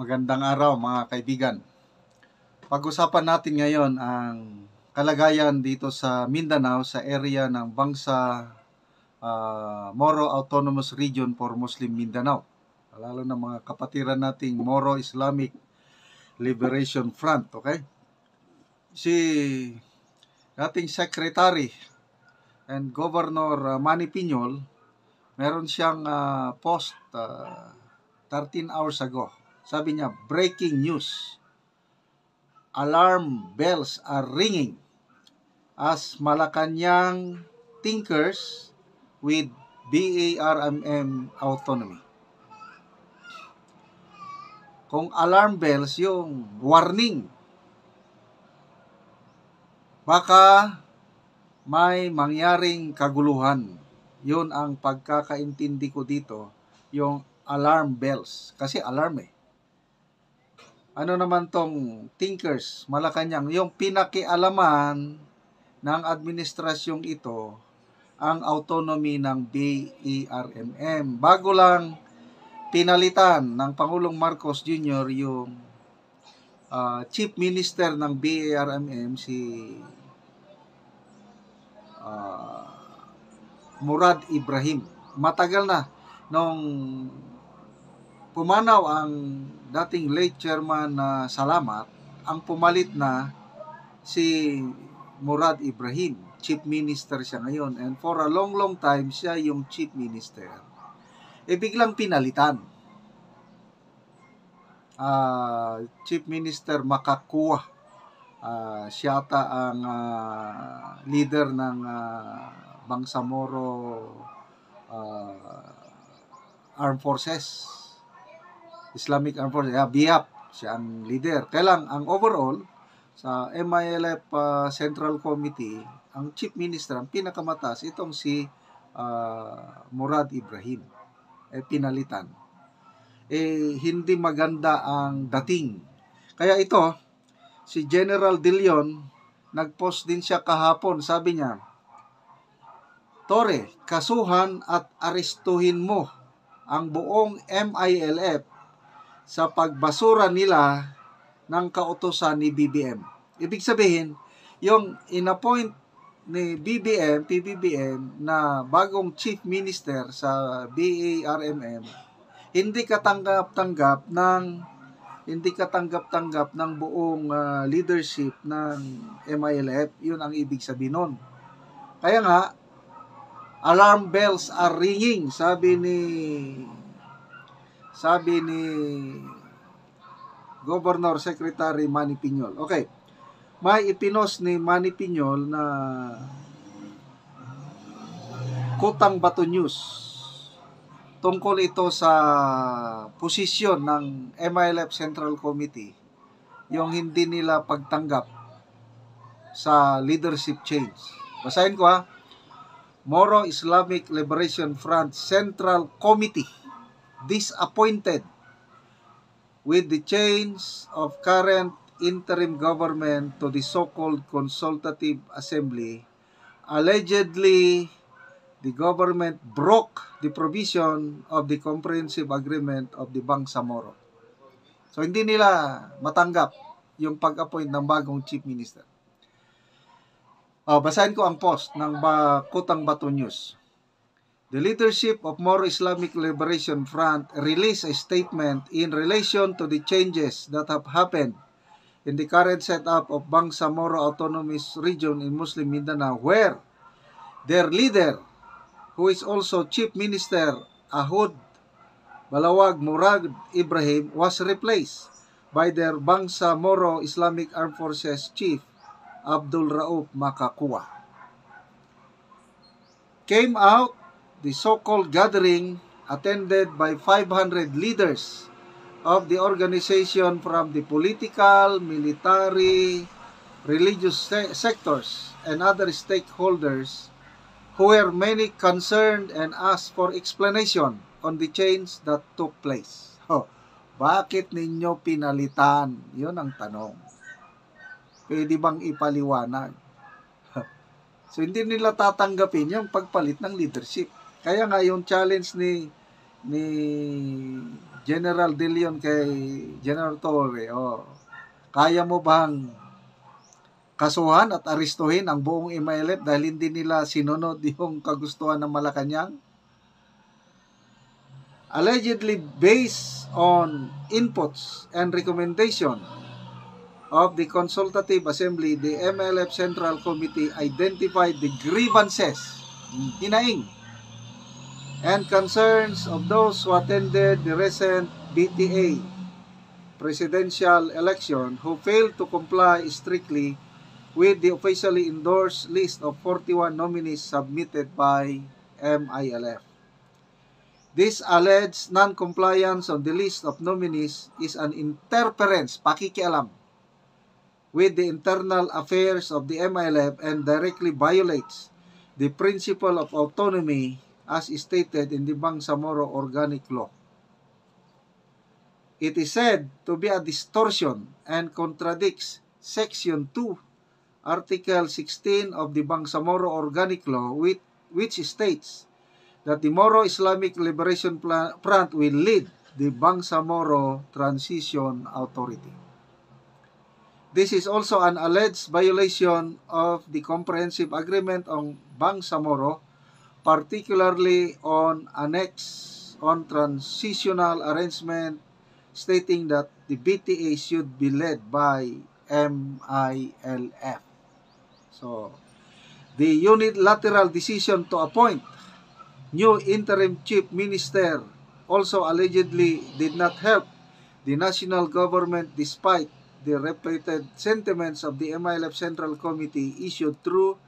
Magandang araw mga kaibigan. Pag-usapan natin ngayon ang kalagayan dito sa Mindanao sa area ng Bangsa Moro Autonomous Region for Muslim Mindanao. Lalo na mga kapatiran nating Moro Islamic Liberation Front, okay? Si dating Secretary and Governor Manny Piñol, meron siyang post 13 hours ago. Sabi niya, breaking news. Alarm bells are ringing as Malacanang tinkers with BARMM autonomy. Kung alarm bells, yung warning, baka may mangyaring kaguluhan. Yun ang pagkakaintindi ko dito, yung alarm bells. Kasi alarm eh. Ano naman tong tinkers, Malacanang, yung pinakialaman ng administrasyong ito ang autonomy ng BARMM. Bago lang pinalitan ng Pangulong Marcos Jr. yung Chief Minister ng BARMM, si Murad Ibrahim. Matagal na nung pumanaw ang dating late chairman na Salamat, ang pumalit na si Murad Ibrahim. Chief Minister siya ngayon. And for a long time, siya yung Chief Minister. Biglang pinalitan. Chief Minister Makakua. Siya ata ang leader ng Bangsamoro Armed Forces. Islamic Armed Forces, BIAP, siya ang leader. Kaya lang, ang overall, sa MILF Central Committee, ang Chief Minister, ang pinakamataas, itong si Murad Ibrahim, pinalitan. Hindi maganda ang dating. Kaya ito, si General De Leon, nag-post din siya kahapon, sabi niya, Tore, kasuhan at arestuhin mo ang buong MILF sa pagbasura nila ng kautusan ni BBM. Ibig sabihin, yung in-appoint ni PBBM na bagong Chief Minister sa BARMM, hindi katanggap-tanggap ng buong leadership ng MILF. Yun ang ibig sabihin nun. Kaya nga, alarm bells are ringing, sabi ni Governor Secretary Manny Piñol. Okay. May ipinos ni Manny Piñol na Kutang Bato News. Tungkol ito sa posisyon ng MILF Central Committee, yung hindi nila pagtanggap sa leadership change. Basahin ko ha. Moro Islamic Liberation Front Central Committee disappointed with the change of current interim government to the so-called Consultative Assembly. Allegedly, the government broke the provision of the Comprehensive Agreement of the Bangsamoro. So, hindi nila matanggap yung pag-appoint ng bagong Chief Minister. Basahin ko ang post ng Kutang Bato News. The leadership of Moro Islamic Liberation Front released a statement in relation to the changes that have happened in the current setup of Bangsamoro Autonomous Region in Muslim Mindanao, where their leader, who is also Chief Minister Ahud Balawag Murad Ibrahim, was replaced by their Bangsamoro Islamic Armed Forces Chief Abdul Rauf Makakua. Came out the so-called gathering attended by 500 leaders of the organization from the political, military, religious sectors and other stakeholders who were many concerned and asked for explanation on the change that took place. Bakit ninyo pinalitan? Yun ang tanong. Pwede bang ipaliwanag? So, hindi nila tatanggapin yung pagpalit ng leadership. Kaya nga yung challenge ni General De Leon kay General Torre, kaya mo bang kasuhan at aristuhin ang buong MILF dahil hindi nila sinunod yung kagustuhan ng Malacanang? Allegedly based on inputs and recommendation of the Consultative Assembly, the MILF Central Committee identified the grievances, hinaing, and concerns of those who attended the recent BTA presidential election who failed to comply strictly with the officially endorsed list of 41 nominees submitted by MILF. This alleged non-compliance on the list of nominees is an interference, pakikialam, with the internal affairs of the MILF and directly violates the principle of autonomy as stated in the Bangsamoro Organic Law. It is said to be a distortion and contradicts Section 2, Article 16 of the Bangsamoro Organic Law, which states that the Moro Islamic Liberation Front will lead the Bangsamoro Transition Authority. This is also an alleged violation of the Comprehensive Agreement on Bangsamoro, particularly on Annex on Transitional Arrangement, stating that the BTA should be led by MILF. So, the unilateral decision to appoint new interim chief minister also allegedly did not help the national government despite the repeated sentiments of the MILF Central Committee issued through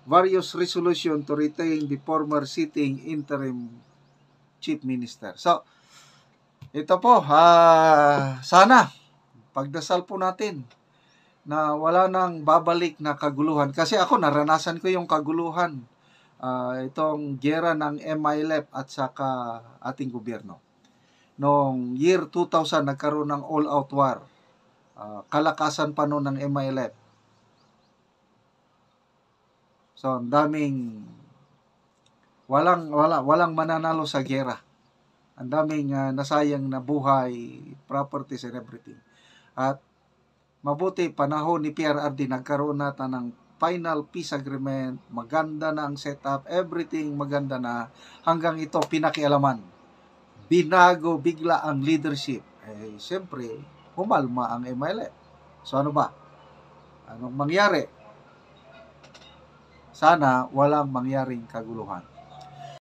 various resolutions to retain the former sitting interim chief minister. So, ito po, sana pagdasal po natin na wala nang babalik na kaguluhan. Kasi ako, naranasan ko yung kaguluhan. Itong giyera ng MILF at saka ating gobyerno. Noong year 2000, nagkaroon ng all-out war. Kalakasan pa noon ng MILF. So, ang daming walang mananalo sa giyera. Ang daming nasayang na buhay, properties and everything. At mabuti panahon ni PRRD nagkaroon nata ng final peace agreement, maganda na ang setup, everything maganda na, hanggang ito pinakialaman. Binago bigla ang leadership. Siyempre, humalma ang MILF. So ano ba? Anong mangyari? Sana walang mangyaring kaguluhan.